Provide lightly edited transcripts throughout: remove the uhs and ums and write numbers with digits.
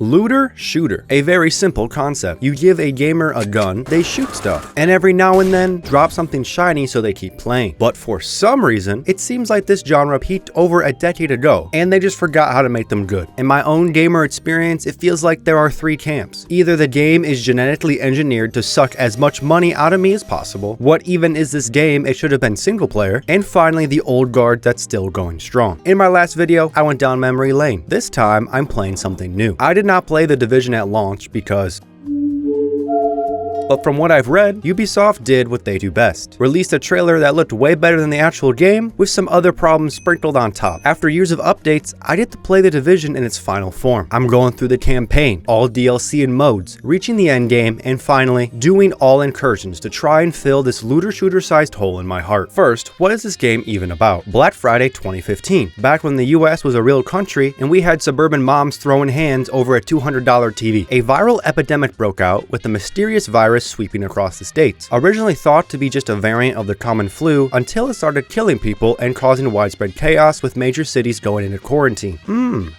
Looter shooter, a very simple concept. You give a gamer a gun, they shoot stuff, and every now and then drop something shiny so they keep playing. But for some reason, it seems like this genre peaked over a decade ago, and they just forgot how to make them good. In my own gamer experience, it feels like there are three camps. Either the game is genetically engineered to suck as much money out of me as possible, what even is this game, it should have been single player, and finally the old guard that's still going strong. In my last video, I went down memory lane. This time, I'm playing something new. I did not play The Division at launch because but from what I've read, Ubisoft did what they do best. Released a trailer that looked way better than the actual game, with some other problems sprinkled on top. After years of updates, I get to play The Division in its final form. I'm going through the campaign, all DLC and modes, reaching the endgame, and finally, doing all incursions to try and fill this looter-shooter-sized hole in my heart. First, what is this game even about? Black Friday 2015, back when the US was a real country and we had suburban moms throwing hands over a $200 TV. A viral epidemic broke out with the mysterious virus sweeping across the states. Originally thought to be just a variant of the common flu until it started killing people and causing widespread chaos with major cities going into quarantine.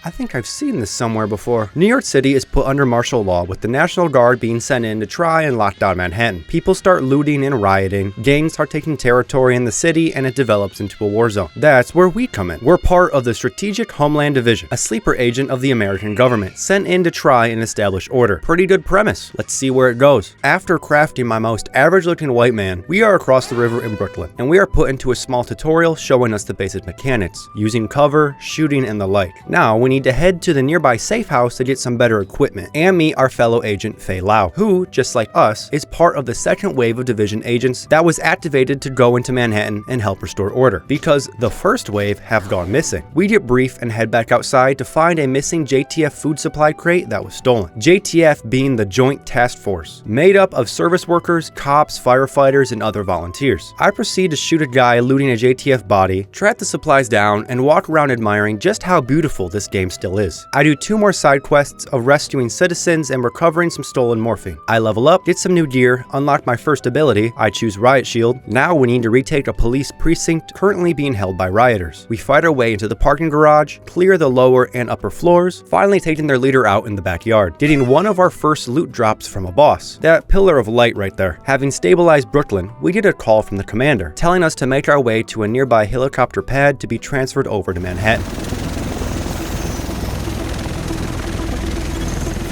I think I've seen this somewhere before. New York City is put under martial law with the National Guard being sent in to try and lock down Manhattan. People start looting and rioting, gangs start taking territory in the city, and it develops into a war zone. That's where we come in. We're part of the Strategic Homeland Division, a sleeper agent of the American government, sent in to try and establish order. Pretty good premise. Let's see where it goes. After crafting my most average looking white man, we are across the river in Brooklyn, and we are put into a small tutorial showing us the basic mechanics, using cover, shooting, and the like. Now, we need to head to the nearby safe house to get some better equipment, and meet our fellow agent Fei Lao, who, just like us, is part of the second wave of Division agents that was activated to go into Manhattan and help restore order, because the first wave have gone missing. We get brief and head back outside to find a missing JTF food supply crate that was stolen. JTF being the Joint Task Force, made up of service workers, cops, firefighters, and other volunteers. I proceed to shoot a guy looting a JTF body, track the supplies down, and walk around admiring just how beautiful this game still is. I do 2 more side quests of rescuing citizens and recovering some stolen morphine. I level up, get some new gear, unlock my first ability, I choose Riot Shield. Now we need to retake a police precinct currently being held by rioters. We fight our way into the parking garage, clear the lower and upper floors, finally taking their leader out in the backyard, getting one of our first loot drops from a boss. That pillar of light right there. Having stabilized Brooklyn, we get a call from the commander, telling us to make our way to a nearby helicopter pad to be transferred over to Manhattan.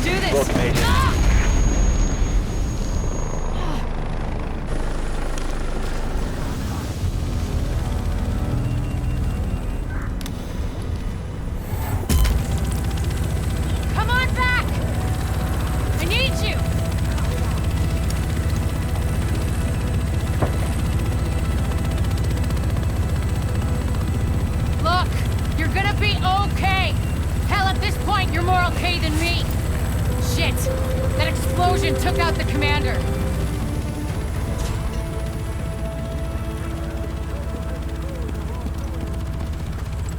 Do this! Look, Major. Come on back! I need you! Look, you're gonna be okay. Hell, at this point, you're more okay than me. Shit, that explosion took out the commander.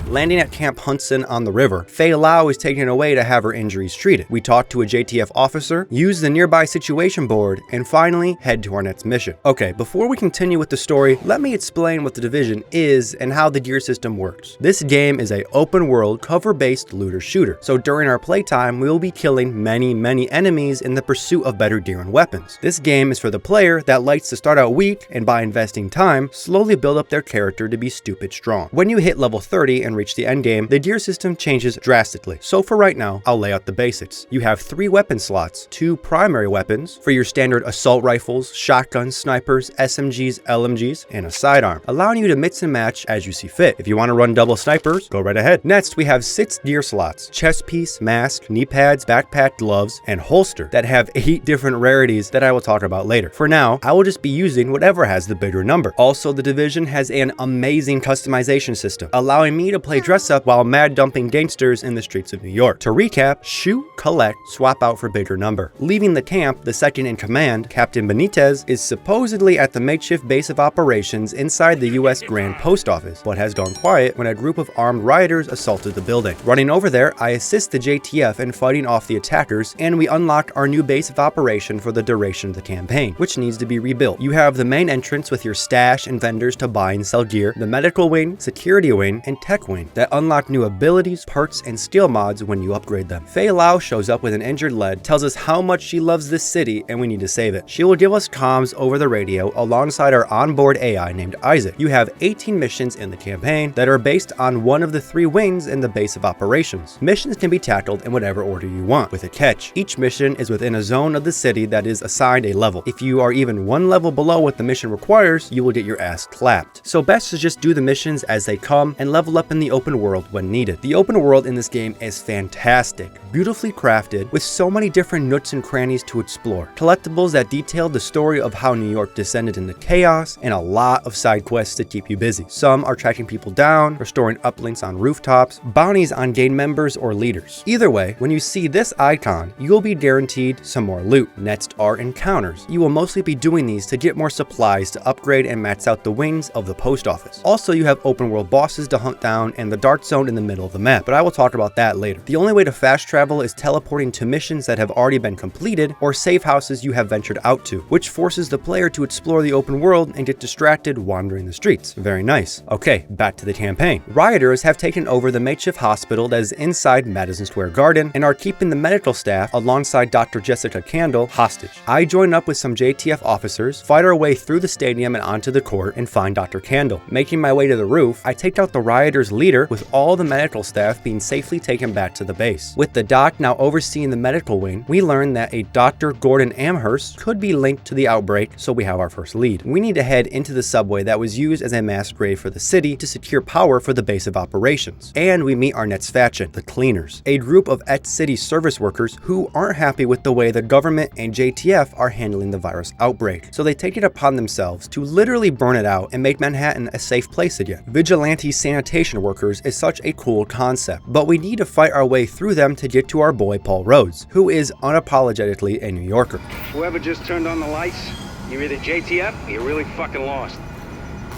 Landing at Camp Hudson on the river, Fei Lao is taken away to have her injuries treated. We talk to a JTF officer, use the nearby situation board, and finally head to our next mission. Okay, before we continue with the story, let me explain what The Division is and how the gear system works. This game is a open world, cover-based looter shooter. So during our playtime, we will be killing many enemies in the pursuit of better gear and weapons. This game is for the player that likes to start out weak and by investing time, slowly build up their character to be stupid strong. When you hit level 30 and reach the endgame, the gear system changes drastically. So for right now, I'll lay out the basics. You have 3 weapon slots, 2 primary weapons for your standard assault rifles, shotguns, snipers, SMGs, LMGs, and a sidearm, allowing you to mix and match as you see fit. If you want to run double snipers, go right ahead. Next, we have 6 gear slots, chest piece, mask, knee pads, backpack, gloves, and holster that have 8 different rarities that I will talk about later. For now, I will just be using whatever has the bigger number. Also, The Division has an amazing customization system, allowing me to play dress up while mad dumping gangsters in the streets of New York. To recap, shoot, collect, swap out for bigger number. Leaving the camp, the second in command, Captain Benitez, is supposedly at the makeshift base of operations inside the US Grand Post Office, but has gone quiet when a group of armed rioters assaulted the building. Running over there, I assist the JTF in fighting off the attackers, and we unlock our new base of operation for the duration of the campaign, which needs to be rebuilt. You have the main entrance with your stash and vendors to buy and sell gear, the medical wing, security wing, and tech wing, Wing that unlock new abilities, parts, and skill mods when you upgrade them. Fei Lao shows up with an injured leg, tells us how much she loves this city and we need to save it. She will give us comms over the radio alongside our onboard AI named Isaac. You have 18 missions in the campaign that are based on one of the 3 wings in the base of operations. Missions can be tackled in whatever order you want, with a catch. Each mission is within a zone of the city that is assigned a level. If you are even 1 level below what the mission requires, you will get your ass clapped. So best to just do the missions as they come and level up in the open world when needed. The open world in this game is fantastic, beautifully crafted, with so many different nooks and crannies to explore. Collectibles that detail the story of how New York descended into chaos, and a lot of side quests to keep you busy. Some are tracking people down, restoring uplinks on rooftops, bounties on gang members or leaders. Either way, when you see this icon, you will be guaranteed some more loot. Next are encounters. You will mostly be doing these to get more supplies to upgrade and max out the wings of the post office. Also, you have open world bosses to hunt down and the dark zone in the middle of the map, but I will talk about that later. The only way to fast travel is teleporting to missions that have already been completed or safe houses you have ventured out to, which forces the player to explore the open world and get distracted wandering the streets. Very nice. Okay, back to the campaign. Rioters have taken over the makeshift hospital that is inside Madison Square Garden and are keeping the medical staff alongside Dr. Jessica Candle hostage. I join up with some JTF officers, fight our way through the stadium and onto the court, and find Dr. Candle. Making my way to the roof, I take out the rioters' leader, with all the medical staff being safely taken back to the base. With the doc now overseeing the medical wing, we learn that a Dr. Gordon Amherst could be linked to the outbreak, so we have our first lead. We need to head into the subway that was used as a mass grave for the city to secure power for the base of operations. And we meet our next faction, the Cleaners, a group of ex-city service workers who aren't happy with the way the government and JTF are handling the virus outbreak. So they take it upon themselves to literally burn it out and make Manhattan a safe place again. Vigilante sanitation workers is such a cool concept, but we need to fight our way through them to get to our boy Paul Rhodes, who is unapologetically a New Yorker. Whoever just turned on the lights, you're either JTF or you're really fucking lost.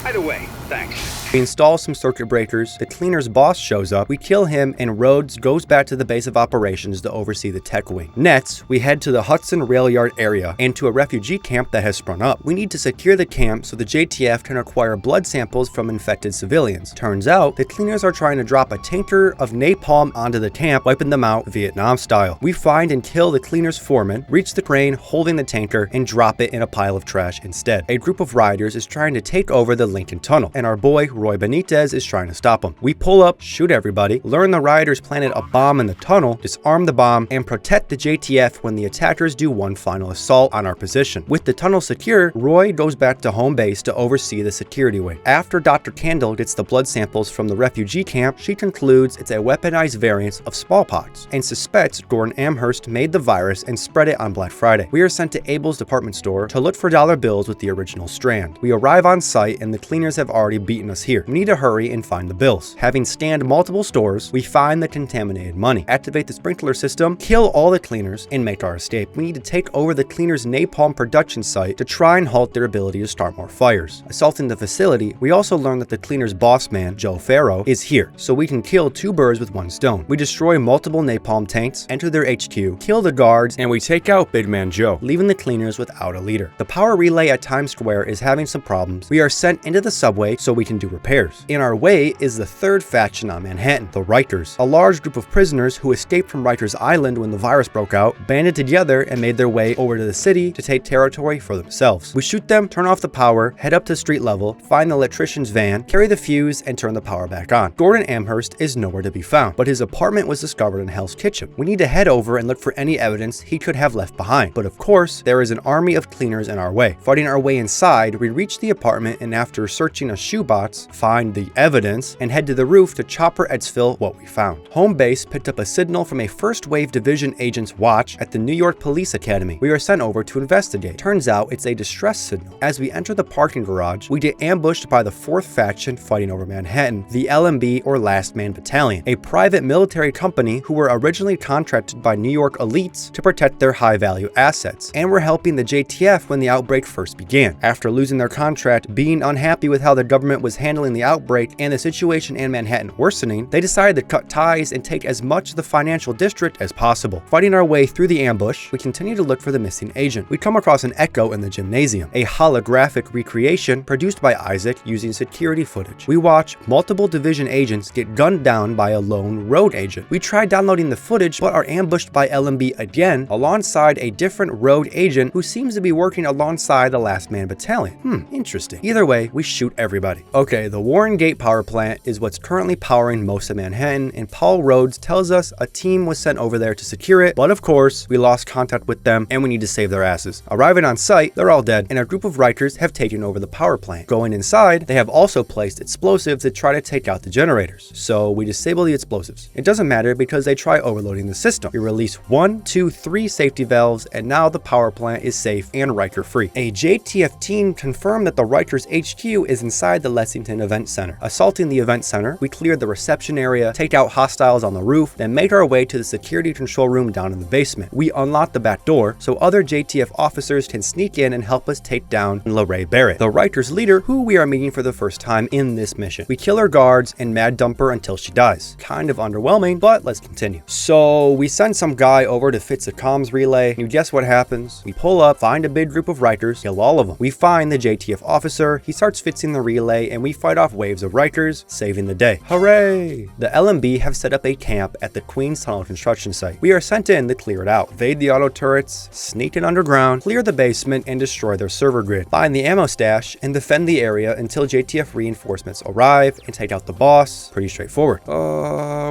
Either way, thanks. We install some circuit breakers, the Cleaner's boss shows up, we kill him, and Rhodes goes back to the base of operations to oversee the tech wing. Next, we head to the Hudson Rail Yard area and to a refugee camp that has sprung up. We need to secure the camp so the JTF can acquire blood samples from infected civilians. Turns out, the Cleaners are trying to drop a tanker of napalm onto the camp, wiping them out Vietnam style. We find and kill the Cleaners' foreman, reach the crane holding the tanker, and drop it in a pile of trash instead. A group of rioters is trying to take over the Lincoln Tunnel, and our boy Roy Benitez is trying to stop them. We pull up, shoot everybody, learn the rioters planted a bomb in the tunnel, disarm the bomb, and protect the JTF when the attackers do one final assault on our position. With the tunnel secure, Roy goes back to home base to oversee the security wing. After Dr. Candle gets the blood samples from the refugee camp, she concludes it's a weaponized variant of smallpox and suspects Gordon Amherst made the virus and spread it on Black Friday. We are sent to Abel's department store to look for dollar bills with the original strand. We arrive on site and the Cleaners have already beaten us here. We need to hurry and find the bills. Having scanned multiple stores, we find the contaminated money, activate the sprinkler system, kill all the Cleaners, and make our escape. We need to take over the Cleaners' napalm production site to try and halt their ability to start more fires. Assaulting the facility, we also learn that the Cleaners' boss man, Joe Farrow, is here, so we can kill 2 birds with 1 stone. We destroy multiple napalm tanks, enter their HQ, kill the guards, and we take out Big Man Joe, leaving the Cleaners without a leader. The power relay at Times Square is having some problems. We are sent into the subway so we can do repairs. In our way is the 3rd faction on Manhattan, the Rikers, a large group of prisoners who escaped from Rikers Island when the virus broke out, banded together and made their way over to the city to take territory for themselves. We shoot them, turn off the power, head up to street level, find the electrician's van, carry the fuse, and turn the power back on. Gordon Amherst is nowhere to be found, but his apartment was discovered in Hell's Kitchen. We need to head over and look for any evidence he could have left behind, but of course, there is an army of Cleaners in our way. Fighting our way inside, we reach the apartment and after searching a shoebox, find the evidence, and head to the roof to chopper Edsville what we found. Home base picked up a signal from a First Wave Division agent's watch at the New York Police Academy. We are sent over to investigate. Turns out it's a distress signal. As we enter the parking garage, we get ambushed by the 4th faction fighting over Manhattan, the LMB or Last Man Battalion, a private military company who were originally contracted by New York elites to protect their high-value assets, and were helping the JTF when the outbreak first began. After losing their contract, being unhappy with how the government was handling the outbreak and the situation in Manhattan worsening, they decided to cut ties and take as much of the financial district as possible. Fighting our way through the ambush, we continue to look for the missing agent. We come across an Echo in the gymnasium, a holographic recreation produced by Isaac using security footage. We watch multiple division agents get gunned down by a lone road agent. We try downloading the footage but are ambushed by LMB again alongside a different road agent who seems to be working alongside the Last Man Battalion. Interesting. Either way, we shoot everybody. Okay, the Warren Gate power plant is what's currently powering most of Manhattan, and Paul Rhodes tells us a team was sent over there to secure it, but of course, we lost contact with them and we need to save their asses. Arriving on site, they're all dead, and a group of Rikers have taken over the power plant. Going inside, they have also placed explosives to try to take out the generators, so we disable the explosives. It doesn't matter because they try overloading the system. We release 1, 2, 3 safety valves, and now the power plant is safe and Riker free. A JTF team confirmed that the Rikers HQ is inside the Lexington Event Center. Assaulting the event center, we cleared the reception area, take out hostiles on the roof, then make our way to the security control room down in the basement. We unlock the back door so other JTF officers can sneak in and help us take down LeRae Barrett, the Rikers leader who we are meeting for the first time in this mission. We kill her guards and mad dump her until she dies. Kind of underwhelming, but let's continue. So we send some guy over to fix the comms relay. You guess what happens? We pull up, find a big group of Rikers, kill all of them. We find the JTF officer, he starts fixing the relay, and we fight off waves of Rikers, saving the day. Hooray! The LMB have set up a camp at the Queens Tunnel construction site. We are sent in to clear it out, evade the auto turrets, sneak in underground, clear the basement, and destroy their server grid. Find the ammo stash and defend the area until JTF reinforcements arrive and take out the boss. Pretty straightforward.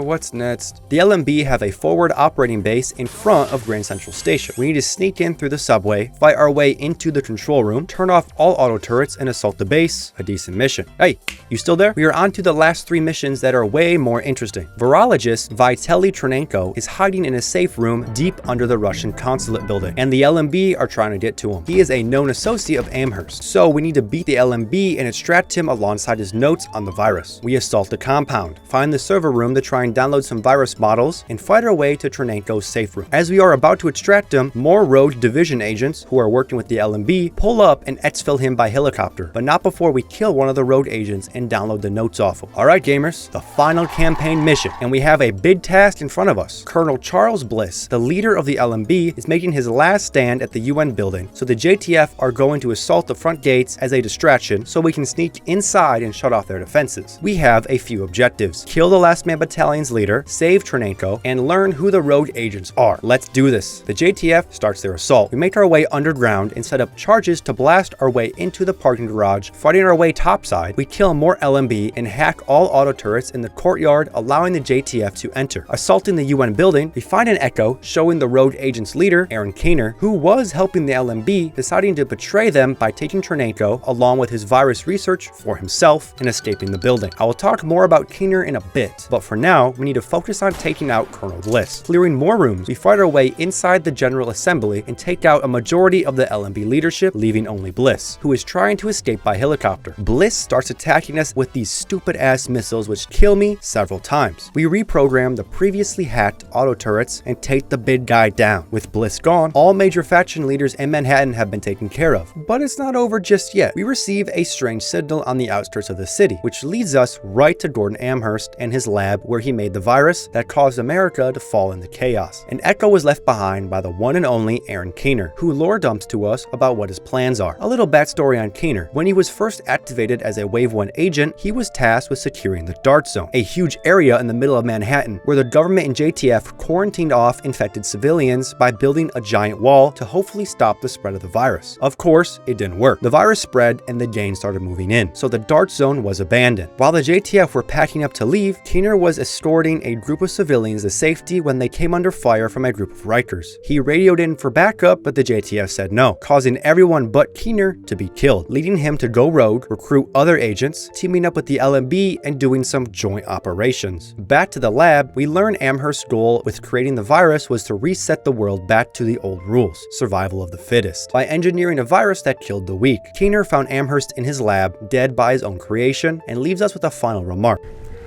What's next? The LMB have a forward operating base in front of Grand Central Station. We need to sneak in through the subway, fight our way into the control room, turn off all auto turrets, and assault the base. A decent mission. Hey, you still there? We are on to the last 3 missions that are way more interesting. Virologist Vitaly Ternenko is hiding in a safe room deep under the Russian consulate building, and the LMB are trying to get to him. He is a known associate of Amherst, so we need to beat the LMB and extract him alongside his notes on the virus. We assault the compound, find the server room to try and download some virus models, and fight our way to Ternenko's safe room. As we are about to extract him, more rogue division agents who are working with the LMB pull up and exfil him by helicopter, but not before we kill one of the rogue agents and download the notes off him. Alright gamers, the final campaign mission, and we have a big task in front of us. Colonel Charles Bliss, the leader of the LMB, is making his last stand at the UN building, so the JTF are going to assault the front gates as a distraction so we can sneak inside and shut off their defenses. We have a few objectives: kill the Last Man Battalion's leader, save Ternenko, and learn who the rogue agents are. Let's do this. The JTF starts their assault. We make our way underground and set up charges to blast our way into the parking garage. Fighting our way topside, we kill more LMB and hack all auto turrets in the courtyard, allowing the JTF to enter. Assaulting the UN building, we find an Echo showing the rogue agent's leader, Aaron Kaner, who was helping the LMB, deciding to betray them by taking Ternenko along with his virus research for himself and escaping the building. I will talk more about Kaner in a bit, but for now, we need to focus on taking out Colonel Bliss. Clearing more rooms, we fight our way inside the General Assembly and take out a majority of the LMB leadership, leaving only Bliss, who is trying to escape by helicopter. Bliss starts attacking us with these stupid ass missiles which kill me several times. We reprogram the previously hacked auto turrets and take the big guy down. With Bliss gone, all major faction leaders in Manhattan have been taken care of. But it's not over just yet. We receive a strange signal on the outskirts of the city, which leads us right to Gordon Amherst and his lab where he made the virus that caused America to fall into chaos. An Echo was left behind by the one and only Aaron Kaner, who lore dumps to us about what his plans are. A little backstory on Kaner. When he was first activated as a Wave 1 agent, he was tasked with securing the Dart Zone, a huge area in the middle of Manhattan where the government and JTF quarantined off infected civilians by building a giant wall to hopefully stop the spread of the virus. Of course, it didn't work. The virus spread and the gang started moving in, so the Dart Zone was abandoned. While the JTF were packing up to leave, Kaner was escorting a group of civilians to safety when they came under fire from a group of Rikers. He radioed in for backup, but the JTF said no, causing everyone but Kaner to be killed, leading him to go rogue, recruit other agents, teaming up with the LMB, and doing some joint operations. Back to the lab, we learn Amherst's goal with creating the virus was to reset the world back to the old rules, survival of the fittest, by engineering a virus that killed the weak. Kaner found Amherst in his lab, dead by his own creation, and leaves us with a final remark.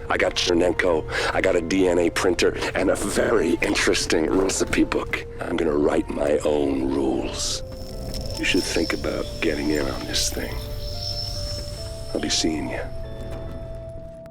I got Ternenko, I got a DNA printer, and a very interesting recipe book. I'm gonna write my own rules. You should think about getting in on this thing. I'll be seeing you.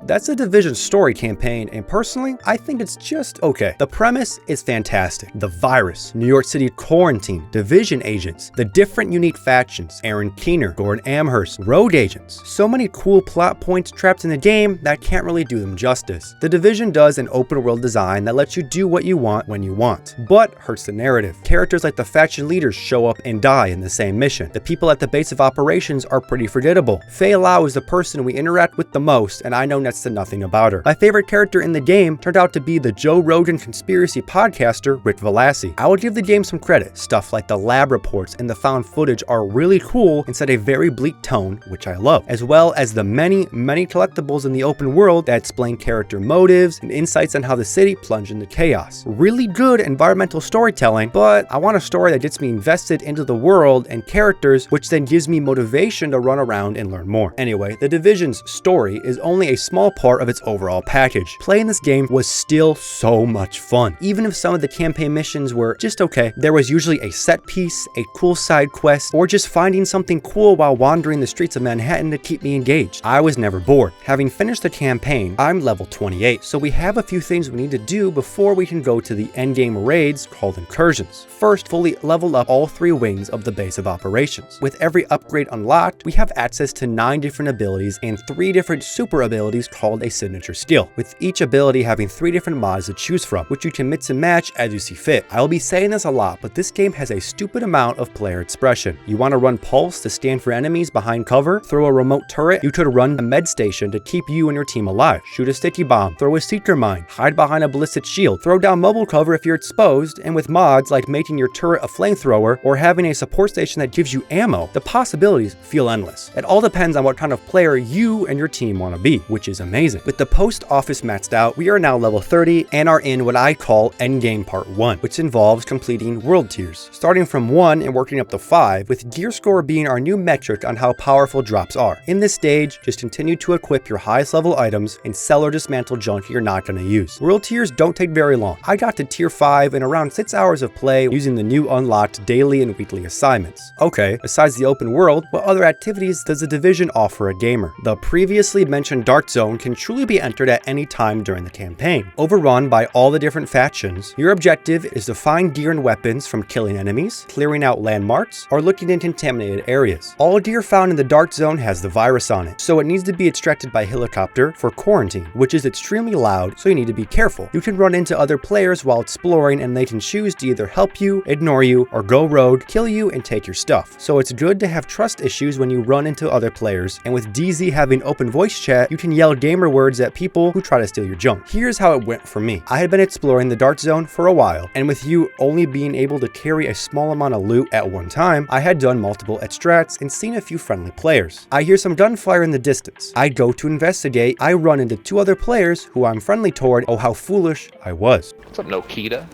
That's a Division story campaign, and personally, I think it's just okay. The premise is fantastic. The virus, New York City quarantine, Division agents, the different unique factions, Aaron Keener, Gordon Amherst, road agents. So many cool plot points trapped in the game that can't really do them justice. The Division does an open world design that lets you do what you want when you want, but hurts the narrative. Characters like the faction leaders show up and die in the same mission. The people at the base of operations are pretty forgettable. Fei Lao is the person we interact with the most, and I know next to nothing about her. My favorite character in the game turned out to be the Joe Rogan conspiracy podcaster Rick Velassi. I will give the game some credit. Stuff like the lab reports and the found footage are really cool and set a very bleak tone, which I love, as well as the many collectibles in the open world that explain character motives and insights on how the city plunged into chaos. Really good environmental storytelling, but I want a story that gets me invested into the world and characters, which then gives me motivation to run around and learn more. Anyway, the Division's story is only a small part of its overall package. Playing this game was still so much fun. Even if some of the campaign missions were just okay, there was usually a set piece, a cool side quest, or just finding something cool while wandering the streets of Manhattan to keep me engaged. I was never bored. Having finished the campaign, I'm level 28, so we have a few things we need to do before we can go to the endgame raids called Incursions. First, fully level up all 3 wings of the base of operations. With every upgrade unlocked, we have access to 9 different abilities and 3 different super abilities called a signature skill, with each ability having 3 different mods to choose from, which you can mix and match as you see fit. I will be saying this a lot, but this game has a stupid amount of player expression. You want to run Pulse to stand for enemies behind cover, throw a remote turret, you could run a med station to keep you and your team alive, shoot a sticky bomb, throw a seeker mine, hide behind a ballistic shield, throw down mobile cover if you're exposed, and with mods like making your turret a flamethrower or having a support station that gives you ammo, the possibilities feel endless. It all depends on what kind of player you and your team want to be, which is amazing. With the post office maxed out, we are now level 30 and are in what I call Endgame Part 1, which involves completing world tiers, starting from 1 and working up to 5, with gear score being our new metric on how powerful drops are. In this stage, just continue to equip your highest level items and sell or dismantle junk you're not going to use. World tiers don't take very long. I got to tier 5 in around 6 hours of play using the new unlocked daily and weekly assignments. Okay, besides the open world, what other activities does the Division offer a gamer? The previously mentioned Dark Zone can truly be entered at any time during the campaign. Overrun by all the different factions, your objective is to find gear and weapons from killing enemies, clearing out landmarks, or looking in contaminated areas. All gear found in the Dark Zone has the virus on it, so it needs to be extracted by helicopter for quarantine, which is extremely loud, so you need to be careful. You can run into other players while exploring, and they can choose to either help you, ignore you, or go rogue, kill you, and take your stuff. So it's good to have trust issues when you run into other players, and with DZ having open voice chat, you can yell gamer words at people who try to steal your junk. Here's how it went for me. I had been exploring the Dark Zone for a while, and with you only being able to carry a small amount of loot at one time, I had done multiple extracts and seen a few friendly players. I hear some gunfire in the distance. I go to investigate. I run into 2 other players who I'm friendly toward. Oh, how foolish I was. What's up, Nokita?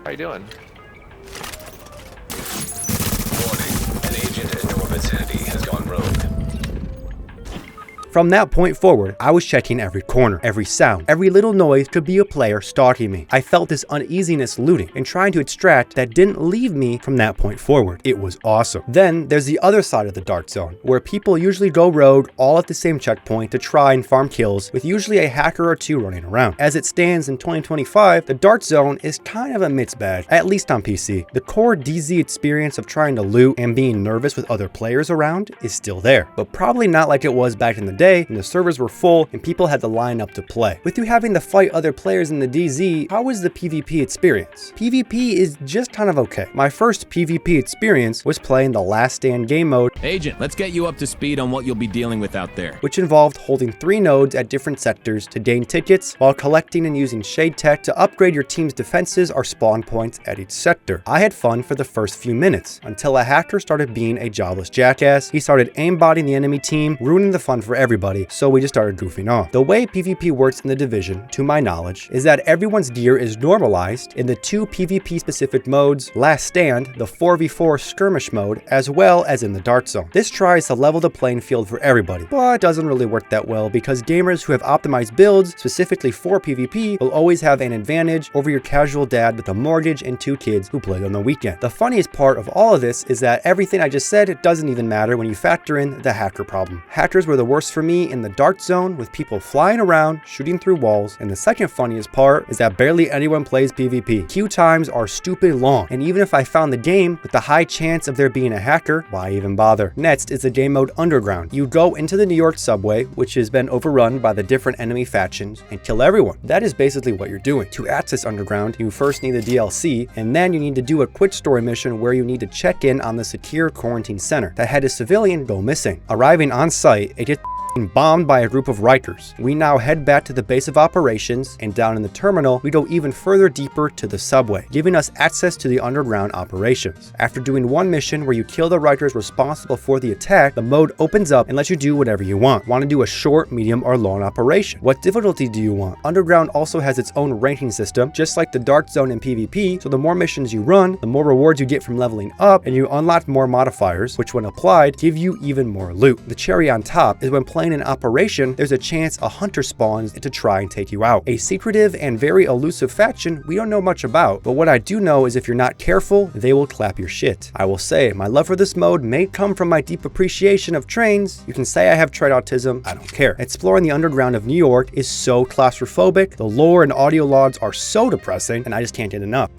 How you doing? Warning, an agent in your vicinity has gone rogue. From that point forward, I was checking every corner, every sound, every little noise could be a player stalking me. I felt this uneasiness looting and trying to extract that didn't leave me from that point forward. It was awesome. Then there's the other side of the Dark Zone, where people usually go rogue all at the same checkpoint to try and farm kills, with usually a hacker or 2 running around. As it stands in 2025, the Dark Zone is kind of a mixed bag, at least on PC. The core DZ experience of trying to loot and being nervous with other players around is still there, but probably not like it was back in the day when the servers were full and people had to line up to play. With you having to fight other players in the DZ, how was the PvP experience? PvP is just kind of okay. My first PvP experience was playing the Last Stand game mode, Agent, let's get you up to speed on what you'll be dealing with out there. which involved holding 3 nodes at different sectors to gain tickets while collecting and using shade tech to upgrade your team's defenses or spawn points at each sector. I had fun for the first few minutes until a hacker started being a jobless jackass. He started aimbotting the enemy team, ruining the fun for everybody, so we just started goofing off. The way PvP works in the Division, to my knowledge, is that everyone's gear is normalized in the 2 PvP specific modes, Last Stand, the 4v4 skirmish mode, as well as in the Dark Zone. This tries to level the playing field for everybody, but doesn't really work that well because gamers who have optimized builds specifically for PvP will always have an advantage over your casual dad with a mortgage and 2 kids who played on the weekend. The funniest part of all of this is that everything I just said doesn't even matter when you factor in the hacker problem. Hackers were the worst for me in the Dark Zone with people flying around, shooting through walls, and the second funniest part is that barely anyone plays PvP. Queue times are stupid long, and even if I found the game with the high chance of there being a hacker, why even bother? Next is the game mode Underground. You go into the New York subway, which has been overrun by the different enemy factions, and kill everyone. That is basically what you're doing. To access Underground, you first need the DLC, and then you need to do a quick story mission where you need to check in on the secure quarantine center that had a civilian go missing. Arriving on site, it gets bombed by a group of Rikers. We now head back to the base of operations, and down in the terminal, we go even further deeper to the subway, giving us access to the underground operations. After doing one mission where you kill the Rikers responsible for the attack, the mode opens up and lets you do whatever you want. Want to do a short, medium, or long operation? What difficulty do you want? Underground also has its own ranking system, just like the Dark Zone in PvP, so the more missions you run, the more rewards you get from leveling up, and you unlock more modifiers, which when applied, give you even more loot. The cherry on top is when playing an operation, there's a chance a hunter spawns to try and take you out. A secretive and very elusive faction we don't know much about, but what I do know is if you're not careful, they will clap your shit. I will say, my love for this mode may come from my deep appreciation of trains. You can say I have trait autism, I don't care. Exploring the underground of New York is so claustrophobic, the lore and audio logs are so depressing, and I just can't get enough.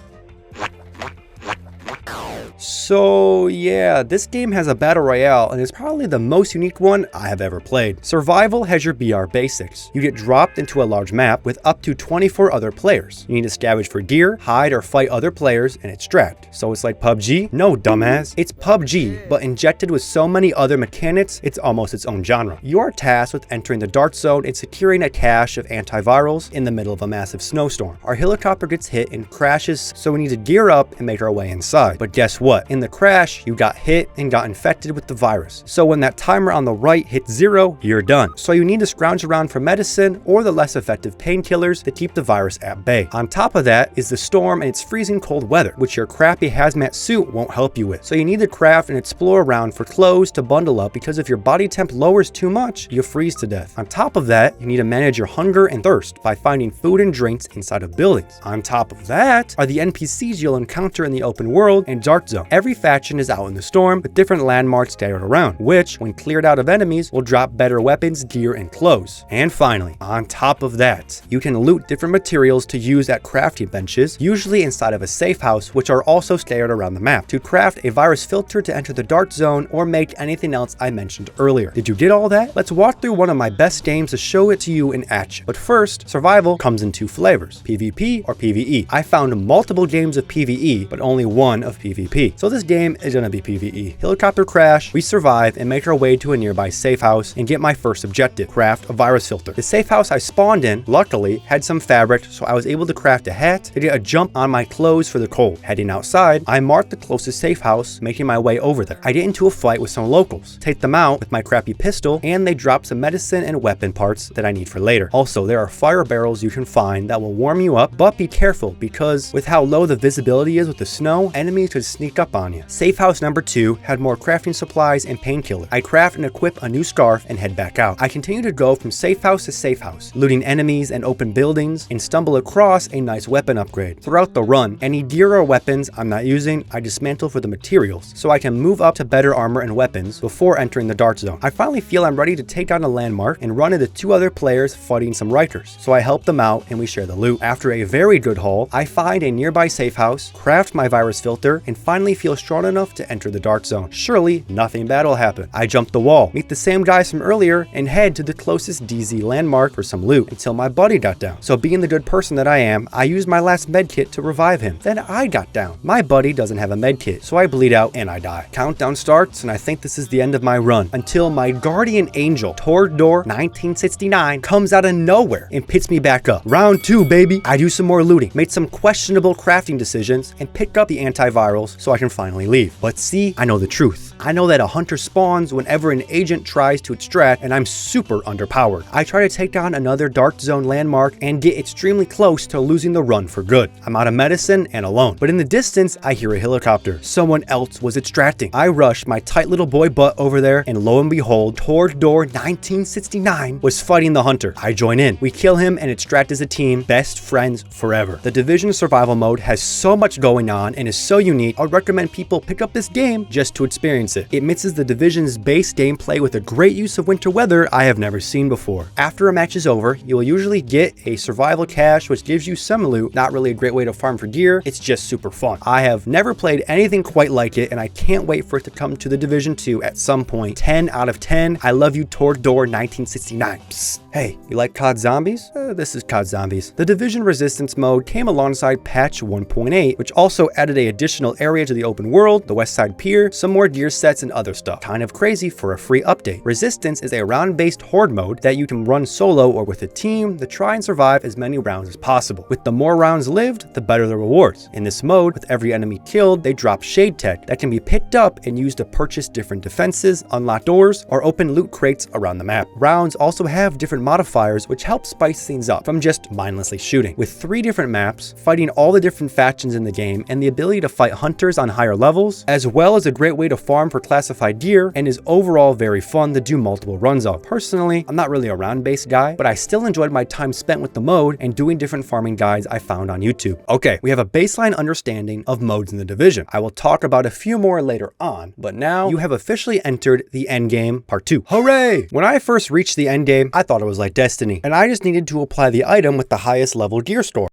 So yeah, this game has a battle royale and is probably the most unique one I have ever played. Survival has your BR basics. You get dropped into a large map with up to 24 other players. You need to scavenge for gear, hide or fight other players, and extract. So it's like PUBG? No, dumbass. It's PUBG, but injected with so many other mechanics, it's almost its own genre. You are tasked with entering the Dark Zone and securing a cache of antivirals in the middle of a massive snowstorm. Our helicopter gets hit and crashes, so we need to gear up and make our way inside. But guess what? In the crash, you got hit and got infected with the virus. So when that timer on the right hits 0, you're done. So you need to scrounge around for medicine or the less effective painkillers to keep the virus at bay. On top of that is the storm and its freezing cold weather, which your crappy hazmat suit won't help you with. So you need to craft and explore around for clothes to bundle up, because if your body temp lowers too much, you'll freeze to death. On top of that, you need to manage your hunger and thirst by finding food and drinks inside of buildings. On top of that are the NPCs you'll encounter in the open world and Dark Zone. Every faction is out in the storm with different landmarks scattered around, which, when cleared out of enemies, will drop better weapons, gear, and clothes. And finally, on top of that, you can loot different materials to use at crafting benches, usually inside of a safe house, which are also scattered around the map, to craft a virus filter to enter the Dark Zone or make anything else I mentioned earlier. Did you get all that? Let's walk through one of my best games to show it to you in action. But first, survival comes in two flavors, PvP or PvE. I found multiple games of PvE, but only one of PvP. So this game is gonna be PvE. Helicopter crash, we survive and make our way to a nearby safe house and get my first objective, craft a virus filter. The safe house I spawned in, luckily, had some fabric, so I was able to craft a hat to get a jump on my clothes for the cold. Heading outside, I marked the closest safe house, making my way over there. I get into a fight with some locals, take them out with my crappy pistol, and they drop some medicine and weapon parts that I need for later. Also, there are fire barrels you can find that will warm you up, but be careful because with how low the visibility is with the snow, enemies could sneak up on you. Safe house number 2 had more crafting supplies and painkillers. I craft and equip a new scarf and head back out. I continue to go from safe house to safe house, looting enemies and open buildings, and stumble across a nice weapon upgrade. Throughout the run, any gear or weapons I'm not using, I dismantle for the materials, so I can move up to better armor and weapons before entering the Dark Zone. I finally feel I'm ready to take on a landmark and run into 2 other players fighting some Rikers, so I help them out and we share the loot. After a very good haul, I find a nearby safe house, craft my virus filter, and finally feel strong enough to enter the Dark Zone. Surely, nothing bad will happen. I jump the wall, meet the same guys from earlier, and head to the closest DZ landmark for some loot until my buddy got down. So being the good person that I am, I used my last medkit to revive him. Then I got down. My buddy doesn't have a medkit, so I bleed out and I die. Countdown starts, and I think this is the end of my run until my guardian angel, Tordor 1969, comes out of nowhere and picks me back up. Round 2, baby. I do some more looting, made some questionable crafting decisions, and pick up the antivirals so I can finally leave. But see, I know the truth. I know that a hunter spawns whenever an agent tries to extract, and I'm super underpowered. I try to take down another Dark Zone landmark and get extremely close to losing the run for good. I'm out of medicine and alone. But in the distance, I hear a helicopter. Someone else was extracting. I rush my tight little boy butt over there, and lo and behold, Tordor 1969 was fighting the hunter. I join in. We kill him and extract as a team, best friends forever. The Division survival mode has so much going on and is so unique. I would recommend recommend people pick up this game just to experience it. It mixes the Division's base gameplay with a great use of winter weather I have never seen before. After a match is over, you will usually get a survival cache which gives you some loot, not really a great way to farm for gear, it's just super fun. I have never played anything quite like it and I can't wait for it to come to the Division 2 at some point. 10 out of 10. I love you, Tordor 1969. Psst. Hey, you like COD Zombies? This is COD Zombies. The Division Resistance mode came alongside patch 1.8, which also added an additional area to the open world, the West Side Pier, some more gear sets and other stuff. Kind of crazy for a free update. Resistance is a round-based horde mode that you can run solo or with a team to try and survive as many rounds as possible. With the more rounds lived, the better the rewards. In this mode, with every enemy killed, they drop shade tech that can be picked up and used to purchase different defenses, unlock doors, or open loot crates around the map. Rounds also have different modifiers which help spice things up from just mindlessly shooting. With 3 different maps, fighting all the different factions in the game, and the ability to fight hunters on higher levels, as well as a great way to farm for classified gear, and is overall very fun to do multiple runs of. Personally, I'm not really a round-based guy, but I still enjoyed my time spent with the mode and doing different farming guides I found on YouTube. Okay, we have a baseline understanding of modes in the Division. I will talk about a few more later on, but now you have officially entered the Endgame Part 2. Hooray! When I first reached the Endgame, I thought it was like Destiny, and I just needed to apply the item with the highest level gear score.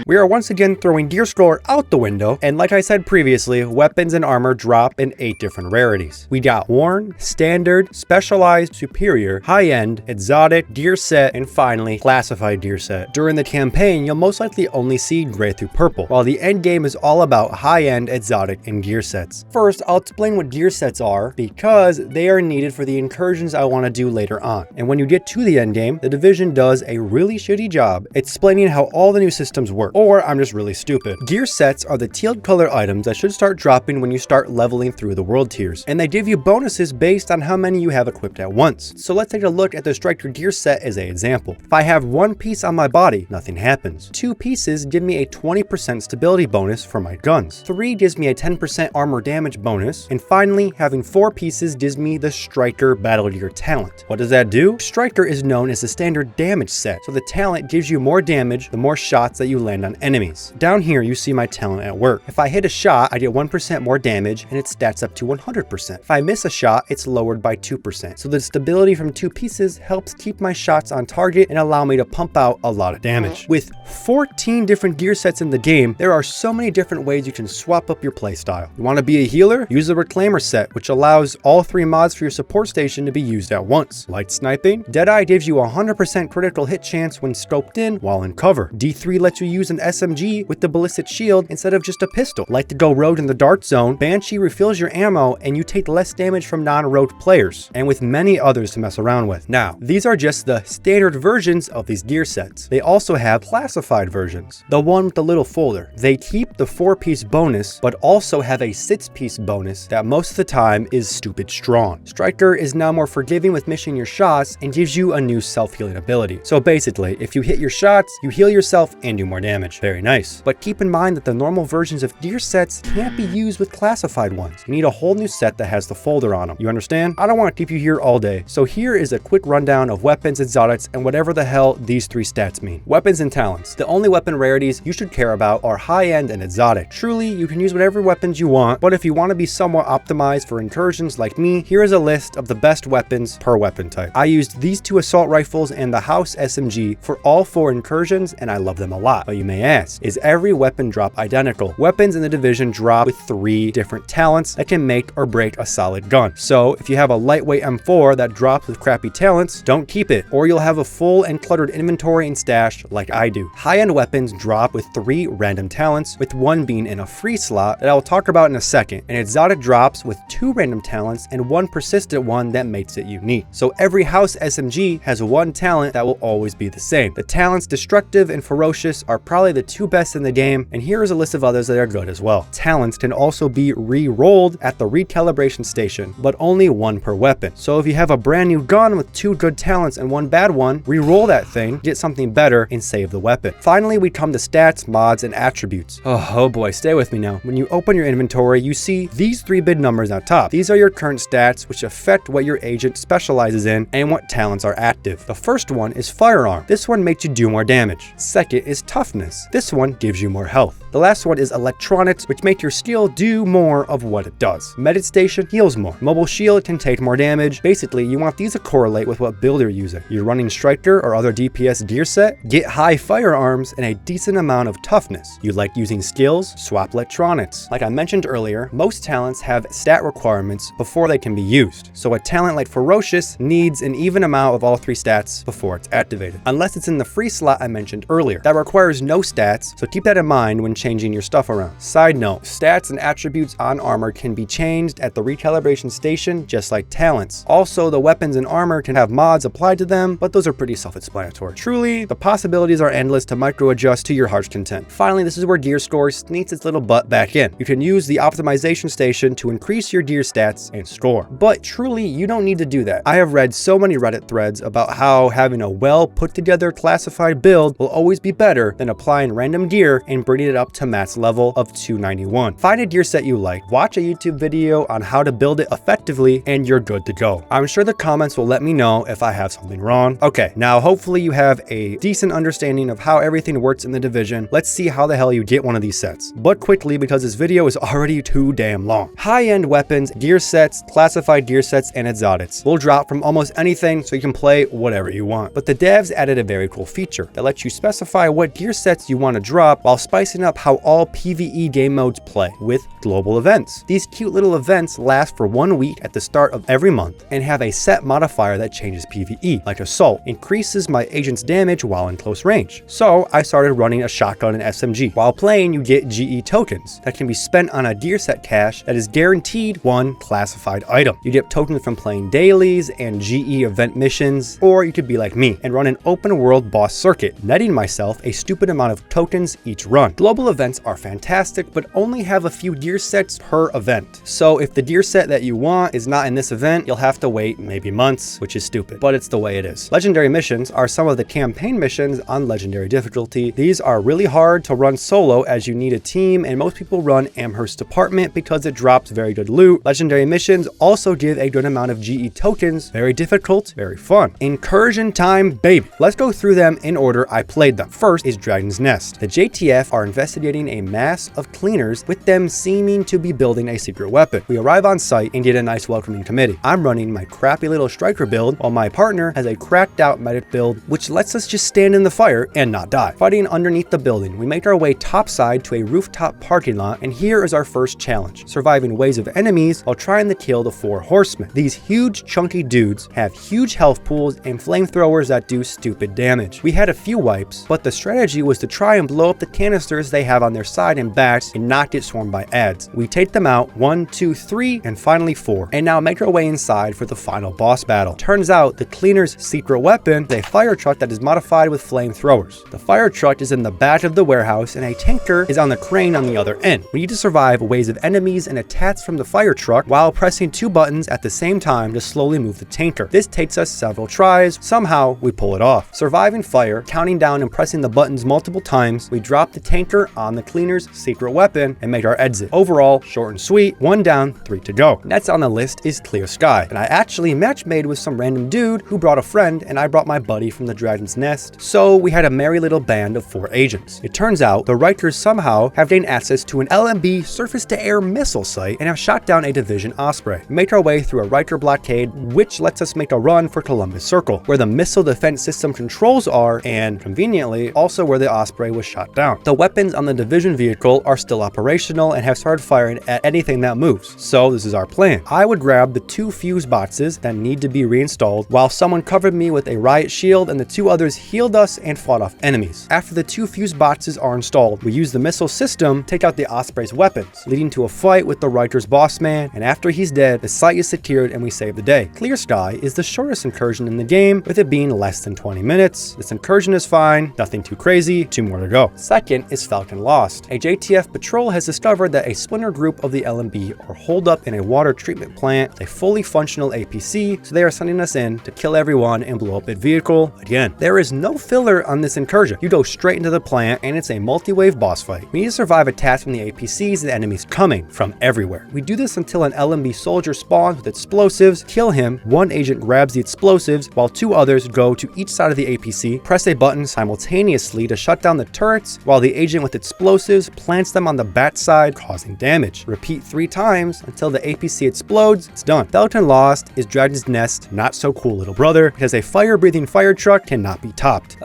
We are once again throwing gear score out the window, and like I said previously, weapons and armor drop in 8 different rarities. We got Worn, Standard, Specialized, Superior, High-End, Exotic, Gear Set, and finally, Classified Gear Set. During the campaign, you'll most likely only see Gray through Purple, while the endgame is all about High-End, Exotic, and Gear Sets. First, I'll explain what Gear Sets are, because they are needed for the incursions I want to do later on. And when you get to the endgame, the Division does a really shitty job explaining how all the new systems work. Or I'm just really stupid. Gear sets are the teal color items that should start dropping when you start leveling through the world tiers, and they give you bonuses based on how many you have equipped at once. So let's take a look at the Striker gear set as an example. If I have 1 piece on my body, nothing happens. 2 pieces give me a 20% stability bonus for my guns. 3 gives me a 10% armor damage bonus, and finally, having 4 pieces gives me the Striker battle gear talent. What does that do? Striker is known as the standard damage set, so the talent gives you more damage the more shots that you land on enemies. Down here you see my talent at work. If I hit a shot, I get 1% more damage and it stats up to 100%. If I miss a shot, it's lowered by 2%. So the stability from 2 pieces helps keep my shots on target and allow me to pump out a lot of damage. With 14 different gear sets in the game, there are so many different ways you can swap up your playstyle. You want to be a healer? Use the Reclaimer set, which allows all 3 mods for your support station to be used at once. Light sniping? Deadeye gives you a 100% critical hit chance when scoped in while in cover. D3 lets you use an SMG with the ballistic shield instead of just a pistol. Like to go rogue in the dart zone, Banshee refills your ammo and you take less damage from non-rogue players, and with many others to mess around with. Now, these are just the standard versions of these gear sets. They also have classified versions, the one with the little folder. They keep the 4-piece bonus, but also have a 6-piece bonus that most of the time is stupid strong. Striker is now more forgiving with missing your shots and gives you a new self-healing ability. So basically, if you hit your shots, you heal yourself and do more damage. Very nice. But keep in mind that the normal versions of gear sets can't be used with classified ones. You need a whole new set that has the folder on them. You understand? I don't want to keep you here all day. So here is a quick rundown of weapons, exotics, and whatever the hell these 3 stats mean. Weapons and talents. The only weapon rarities you should care about are high-end and exotic. Truly, you can use whatever weapons you want, but if you want to be somewhat optimized for incursions like me, here is a list of the best weapons per weapon type. I used these 2 assault rifles and the House SMG for all 4 incursions, and I love them a lot. But you may ask, is every weapon drop identical? Weapons in the Division drop with 3 different talents that can make or break a solid gun. So if you have a lightweight M4 that drops with crappy talents, don't keep it, or you'll have a full and cluttered inventory and stash like I do. High-end weapons drop with 3 random talents, with 1 being in a free slot that I will talk about in a second, and exotic drops with 2 random talents and 1 persistent one that makes it unique. So every House SMG has 1 talent that will always be the same. The talents Destructive and Ferocious are probably the 2 best in the game, and here is a list of others that are good as well. Talents can also be re-rolled at the recalibration station, but only 1 per weapon. So if you have a brand new gun with 2 good talents and 1 bad one, re-roll that thing, get something better, and save the weapon. Finally, we come to stats, mods, and attributes. Oh boy, stay with me now. When you open your inventory, you see these 3 big numbers at top. These are your current stats, which affect what your agent specializes in and what talents are active. The first one is Firearm. This one makes you do more damage. Second is Toughness. toughness. This one gives you more health. The last one is electronics, which make your steel do more of what it does. Medit station heals more. Mobile shield can take more damage. Basically, you want these to correlate with what build you're using. You're running striker or other DPS gear set, get high firearms and a decent amount of toughness. You like using skills, swap electronics. Like I mentioned earlier, most talents have stat requirements before they can be used. So a talent like Ferocious needs an even amount of all 3 stats before it's activated. Unless it's in the free slot I mentioned earlier. That requires no stats, so keep that in mind when changing your stuff around. Side note, stats and attributes on armor can be changed at the recalibration station just like talents. Also, the weapons and armor can have mods applied to them, but those are pretty self-explanatory. Truly, the possibilities are endless to micro-adjust to your heart's content. Finally, this is where gear score sneaks its little butt back in. You can use the optimization station to increase your gear stats and score. But truly, you don't need to do that. I have read so many Reddit threads about how having a well put together classified build will always be better than applying random gear and bringing it up to max level of 291. Find a gear set you like, watch a YouTube video on how to build it effectively, and you're good to go. I'm sure the comments will let me know if I have something wrong. Okay, now hopefully you have a decent understanding of how everything works in the division. Let's see how the hell you get one of these sets. But quickly, because this video is already too damn long. High-end weapons, gear sets, classified gear sets, and exotics will drop from almost anything, so you can play whatever you want. But the devs added a very cool feature that lets you specify what gear sets you want to drop while spicing up how all PvE game modes play with global events. These cute little events last for 1 week at the start of every month and have a set modifier that changes PvE, like Assault increases my agent's damage while in close range. So I started running a shotgun and SMG. While playing, you get GE tokens that can be spent on a gear set cache that is guaranteed one classified item. You get tokens from playing dailies and GE event missions, or you could be like me and run an open world boss circuit, netting myself a stupid amount of tokens each run. Global events are fantastic, but only have a few gear sets per event. So if the gear set that you want is not in this event, you'll have to wait maybe months, which is stupid, but it's the way it is. Legendary missions are some of the campaign missions on legendary difficulty. These are really hard to run solo as you need a team, and most people run Amherst Department because it drops very good loot. Legendary missions also give a good amount of GE tokens. Very difficult, very fun. Incursion time, baby. Let's go through them in order I played them. First is Dragon's Nest. The JTF are investigating a mass of cleaners, with them seeming to be building a secret weapon. We arrive on site and get a nice welcoming committee. I'm running my crappy little striker build, while my partner has a cracked out medic build, which lets us just stand in the fire and not die. Fighting underneath the building, we make our way topside to a rooftop parking lot, and here is our first challenge: surviving waves of enemies while trying to kill the 4 horsemen. These huge chunky dudes have huge health pools and flamethrowers that do stupid damage. We had a few wipes, but the strategy was to try and blow up the canisters they have on their side and backs and not get swarmed by ads. We take them out 1, 2, 3, and finally 4, and now make our way inside for the final boss battle. Turns out the cleaner's secret weapon is a fire truck that is modified with flamethrowers. The fire truck is in the back of the warehouse and a tanker is on the crane on the other end. We need to survive waves of enemies and attacks from the fire truck while pressing 2 buttons at the same time to slowly move the tanker. This takes us several tries. Somehow we pull it off. Surviving fire, counting down and pressing the buttons multiple times, we drop the tanker on the cleaner's secret weapon and make our exit. Overall, short and sweet, 1 down, 3 to go. Next on the list is Clear Sky, and I actually match made with some random dude who brought a friend, and I brought my buddy from the Dragon's Nest, so we had a merry little band of 4 agents. It turns out the Rikers somehow have gained access to an LMB surface-to-air missile site and have shot down a Division Osprey. We make our way through a Riker blockade, which lets us make a run for Columbus Circle, where the missile defense system controls are, and conveniently, also where the Osprey was shot down. The weapons on the Division vehicle are still operational and have started firing at anything that moves, so this is our plan. I would grab the 2 fuse boxes that need to be reinstalled, while someone covered me with a riot shield and the 2 others healed us and fought off enemies. After the 2 fuse boxes are installed, we use the missile system to take out the Osprey's weapons, leading to a fight with the Rikers boss man, and after he's dead, the site is secured and we save the day. Clear Sky is the shortest incursion in the game, with it being less than 20 minutes. This incursion is fine, nothing too crazy, 2 more to go. Second is Falcon Lost. A JTF patrol has discovered that a splinter group of the LMB are holed up in a water treatment plant with a fully functional APC, so they are sending us in to kill everyone and blow up its vehicle again. There is no filler on this incursion. You go straight into the plant and it's a multi-wave boss fight. We need to survive attacks from the APCs and enemies coming from everywhere. We do this until an LMB soldier spawns with explosives, kill him, 1 agent grabs the explosives while 2 others go to each side of the APC, press a button simultaneously to shut shut down the turrets, while the agent with explosives plants them on the bat side, causing damage. Repeat 3 times until the APC explodes. It's done. Skeleton Lost is Dragon's Nest not so cool little brother, because a fire-breathing fire truck cannot be topped.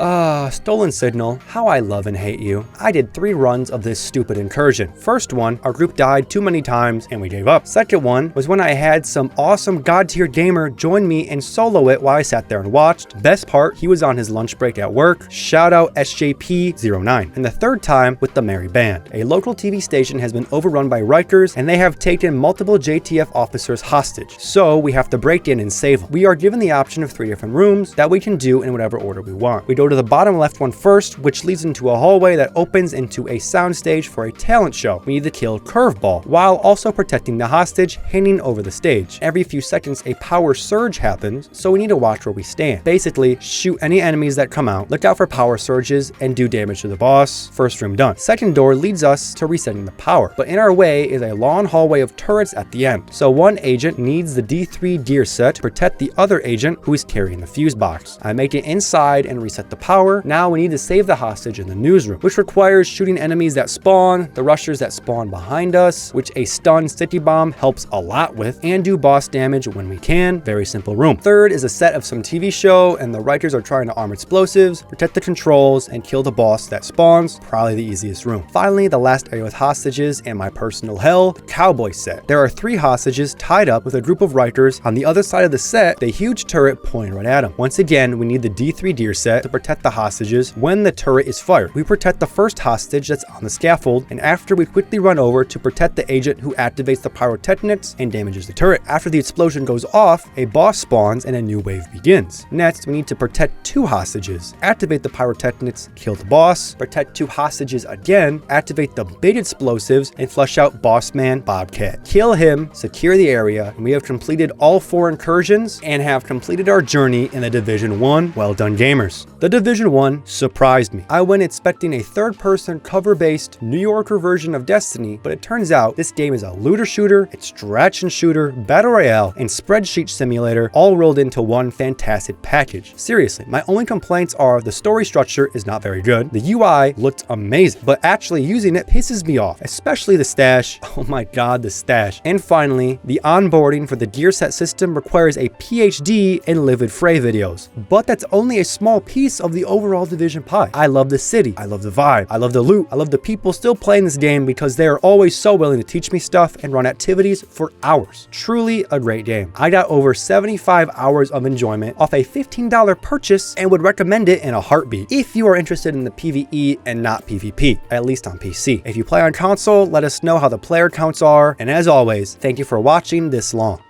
Stolen Signal, how I love and hate you. I did 3 runs of this stupid incursion. First one, our group died too many times and we gave up. Second one was when I had some awesome god-tier gamer join me and solo it while I sat there and watched. Best part, he was on his lunch break at work. Shout out SJP09. And the third time with the Merry Band. A local TV station has been overrun by Rikers and they have taken multiple JTF officers hostage. So we have to break in and save them. We are given the option of 3 different rooms that we can do in whatever order we want. We go to the bottom left one first, which leads into a hallway that opens into a soundstage for a talent show. We need to kill Curveball while also protecting the hostage hanging over the stage. Every few seconds a power surge happens, so we need to watch where we stand. Basically, shoot any enemies that come out, look out for power surges, and do damage to the boss. First room done. Second door leads us to resetting the power, but in our way is a long hallway of turrets at the end. So one agent needs the D3 gear set to protect the other agent who is carrying the fuse box. I make it inside and reset the power. Now we need to save the hostage in the newsroom, which requires shooting enemies that spawn, the rushers that spawn behind us, which a stun sticky bomb helps a lot with, and do boss damage when we can. Very simple room. Third is a set of some TV show, and the Rikers are trying to arm explosives, protect the controls, and kill the boss that spawns. Probably the easiest room. Finally, the last area with hostages and my personal hell, the cowboy set. There are 3 hostages tied up with a group of Rikers on the other side of the set, the huge turret pointing right at them. Once again, we need the D3 gear set to protect the hostages when the turret is fired. We protect the first hostage that's on the scaffold, and after we quickly run over to protect the agent who activates the pyrotechnics and damages the turret. After the explosion goes off, a boss spawns and a new wave begins. Next, we need to protect 2 hostages. Activate the pyrotechnics, kill the boss, protect 2 hostages again, activate the big explosives, and flush out boss man Bobcat. Kill him, secure the area, and we have completed all 4 incursions and have completed our journey in the Division 1. Well done, gamers. The Division 1 surprised me. I went expecting a third-person cover-based New Yorker version of Destiny, but it turns out this game is a looter shooter, extraction shooter, battle royale, and spreadsheet simulator all rolled into one fantastic package. Seriously, my only complaints are the story structure is not very good, the UI looked amazing, but actually using it pisses me off, especially the stash. Oh my god, the stash. And finally, the onboarding for the gear set system requires a PhD in Livid Fray videos, but that's only a small piece of the overall Division pie. I love the city, I love the vibe, I love the loot, I love the people still playing this game because they are always so willing to teach me stuff and run activities for hours. Truly a great game. I got over 75 hours of enjoyment off a $15 purchase and would recommend it in a heartbeat if you are interested in the PvE and not PvP, at least on PC. If you play on console, let us know how the player counts are, and as always, thank you for watching this long.